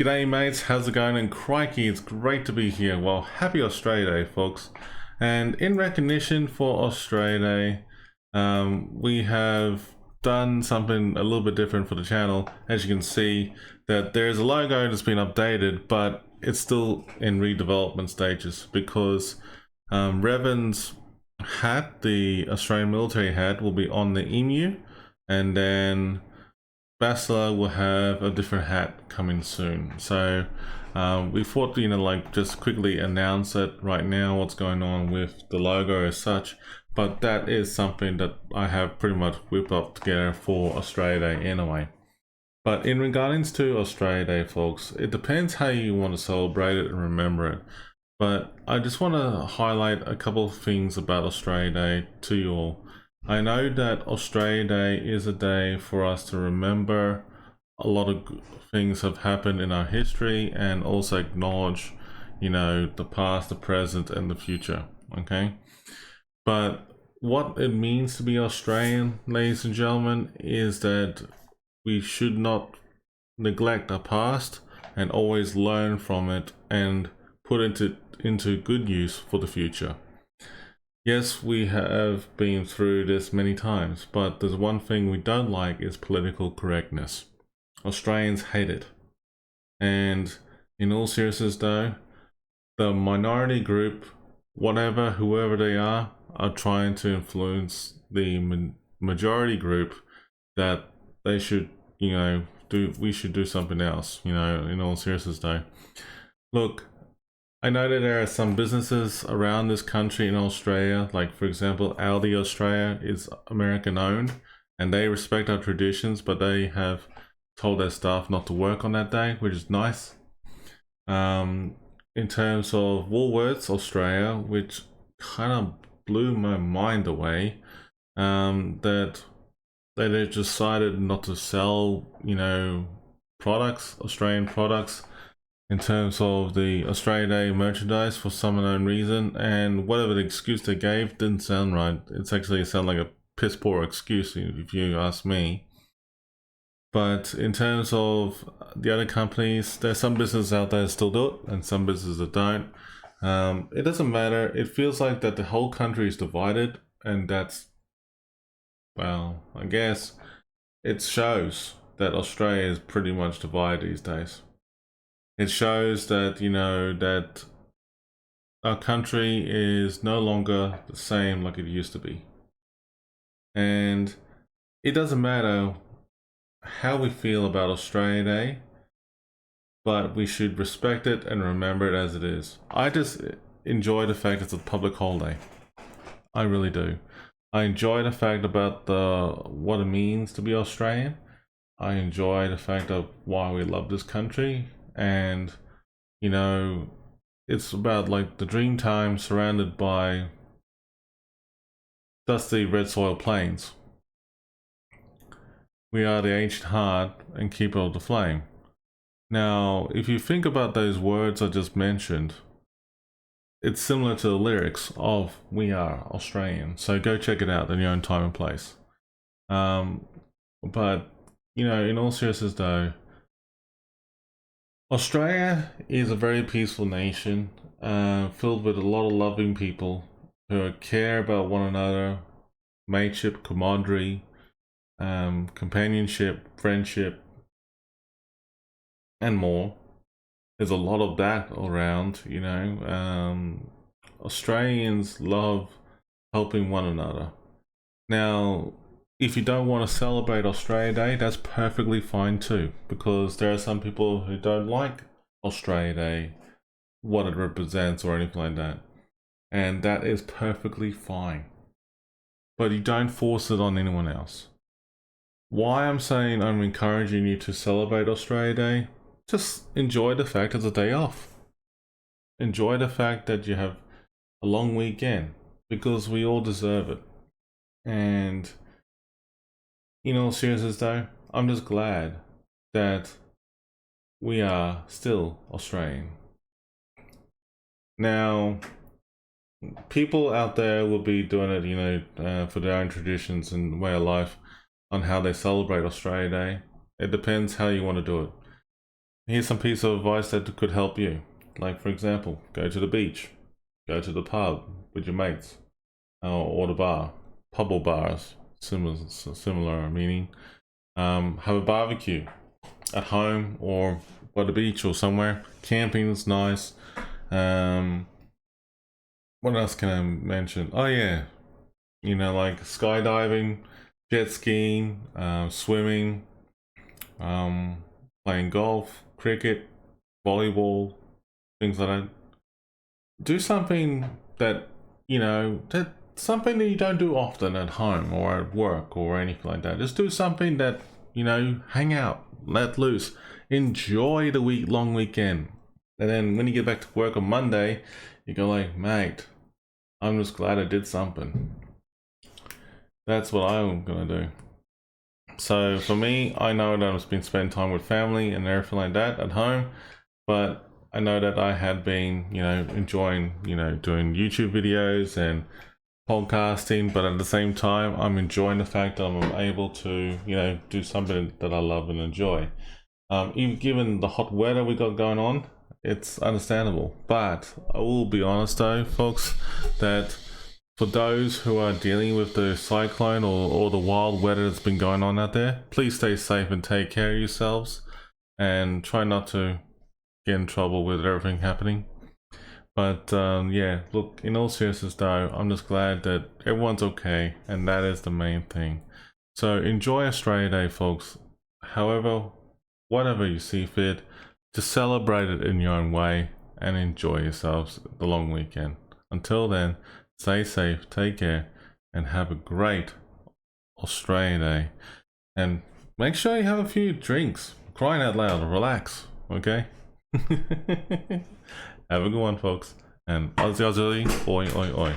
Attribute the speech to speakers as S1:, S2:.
S1: G'day mates, how's it going? And crikey, it's great to be here. Well, happy Australia Day, folks. And in recognition for Australia Day, we have done something a little bit different for the channel. As you can see, that there's a logo that's been updated, but it's still in redevelopment stages because Revan's hat, the Australian military hat, will be on the emu, and then Bachelor will have a different hat coming soon. So we thought, like just quickly announce it right now, what's going on with the logo as such. But that is something that I have pretty much whipped up together for Australia Day anyway. But in regards to Australia Day, folks, it depends how you want to celebrate it and remember it. But I just want to highlight a couple of things about Australia Day to you all. I know that Australia Day is a day for us to remember a lot of things have happened in our history and also acknowledge, the past, the present, and the future, okay? But what it means to be Australian, ladies and gentlemen, is that we should not neglect our past and always learn from it and put it into good use for the future. Yes, we have been through this many times, but there's one thing we don't like is political correctness. Australians hate it. And in all seriousness though, the minority group, whoever they are trying to influence the majority group that they should, we should do something else, in all seriousness though. Look, I know that there are some businesses around this country in Australia, like for example, Aldi Australia is American owned and they respect our traditions, but they have told their staff not to work on that day, which is nice. In terms of Woolworths Australia, which kind of blew my mind away, that they decided not to sell, products, Australian products, in terms of the Australia Day merchandise for some unknown reason, and whatever the excuse they gave didn't sound right. It's actually sounded like a piss poor excuse if you ask me. But in terms of the other companies, there's some businesses out there that still do it and some businesses that don't. It doesn't matter. It feels like that the whole country is divided, and that's, well, I guess it shows that Australia is pretty much divided these days. It shows that, that our country is no longer the same like it used to be. And it doesn't matter how we feel about Australia Day, but we should respect it and remember it as it is. I just enjoy the fact it's a public holiday. I really do. I enjoy the fact about what it means to be Australian. I enjoy the fact of why we love this country. And it's about like the dream time surrounded by dusty red soil plains. We are the ancient heart and keeper of the flame. Now, if you think about those words I just mentioned, it's similar to the lyrics of We Are Australian. So go check it out in your own time and place. But in all seriousness though, Australia is a very peaceful nation, filled with a lot of loving people who care about one another, mateship, camaraderie, companionship, friendship, and more. There's a lot of that around, Australians love helping one another. Now, if you don't want to celebrate Australia Day, that's perfectly fine too, because there are some people who don't like Australia Day, what it represents or anything like that. And that is perfectly fine. But you don't force it on anyone else. Why I'm saying I'm encouraging you to celebrate Australia Day, just enjoy the fact it's a day off. Enjoy the fact that you have a long weekend, because we all deserve it. And in all seriousness though, I'm just glad that we are still Australian. Now, people out there will be doing it, for their own traditions and way of life on how they celebrate Australia Day. It depends how you want to do it. here's some piece of advice that could help you. Like, for example, go to the beach, go to the pub with your mates, or the bar. Pubble bars, similar meaning. Have a barbecue at home or by the beach or somewhere. Camping's nice. What else can I mention? Oh yeah, you know, like skydiving, jet skiing, swimming, playing golf, cricket, volleyball, things like that. Do something that, you know, something that you don't do often at home or at work or anything like that. Just do something that, you know, hang out, let loose, enjoy the long weekend. And then when you get back to work on Monday, you go like, mate, I'm just glad I did something. That's what I'm gonna do. So for me, I know that I've been spending time with family and everything like that at home, but I know that I had been, you know, enjoying, you know, doing YouTube videos and podcasting, but at the same time, I'm enjoying the fact that I'm able to, you know, do something that I love and enjoy. Even given the hot weather we got going on, it's understandable. But I will be honest though, folks, that for those who are dealing with the cyclone or the wild weather that's been going on out there, please stay safe and take care of yourselves and try not to get in trouble with everything happening. But yeah, look, in all seriousness though, I'm just glad that everyone's okay, and that is the main thing. So enjoy Australia Day, folks. However, whatever you see fit, just celebrate it in your own way and enjoy yourselves the long weekend. Until then, stay safe, take care, and have a great Australia Day. And make sure you have a few drinks. Crying out loud, relax, okay? Have a good one, folks. And Aussie, oi, oi, oi.